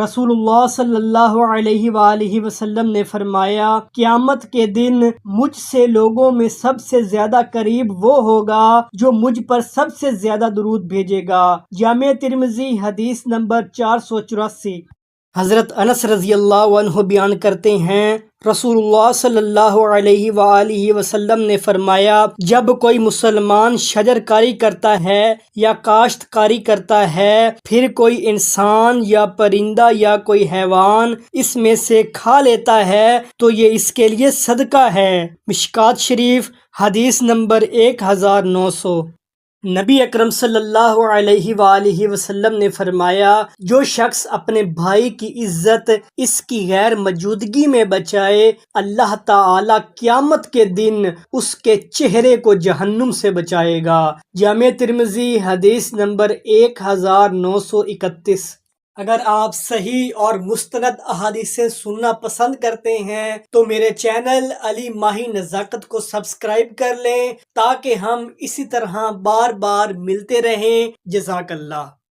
رسول اللہ صلی اللہ علیہ وآلہ وسلم نے فرمایا، قیامت کے دن مجھ سے لوگوں میں سب سے زیادہ قریب وہ ہوگا جو مجھ پر سب سے زیادہ درود بھیجے گا۔ جامع ترمذی حدیث نمبر 484۔ حضرت انس رضی اللہ عنہ بیان کرتے ہیں، رسول اللہ صلی اللہ علیہ وآلہ وسلم نے فرمایا، جب کوئی مسلمان شجر کاری کرتا ہے یا کاشت کاری کرتا ہے، پھر کوئی انسان یا پرندہ یا کوئی حیوان اس میں سے کھا لیتا ہے تو یہ اس کے لیے صدقہ ہے۔ مشکوٰۃ شریف حدیث نمبر 1900۔ نبی اکرم صلی اللہ علیہ وآلہ وسلم نے فرمایا، جو شخص اپنے بھائی کی عزت اس کی غیر موجودگی میں بچائے، اللہ تعالی قیامت کے دن اس کے چہرے کو جہنم سے بچائے گا۔ جامع ترمذی حدیث نمبر 1931۔ اگر آپ صحیح اور مستند احادیثیں سننا پسند کرتے ہیں تو میرے چینل علی ماہی نزاکت کو سبسکرائب کر لیں تاکہ ہم اسی طرح بار بار ملتے رہیں۔ جزاک اللہ۔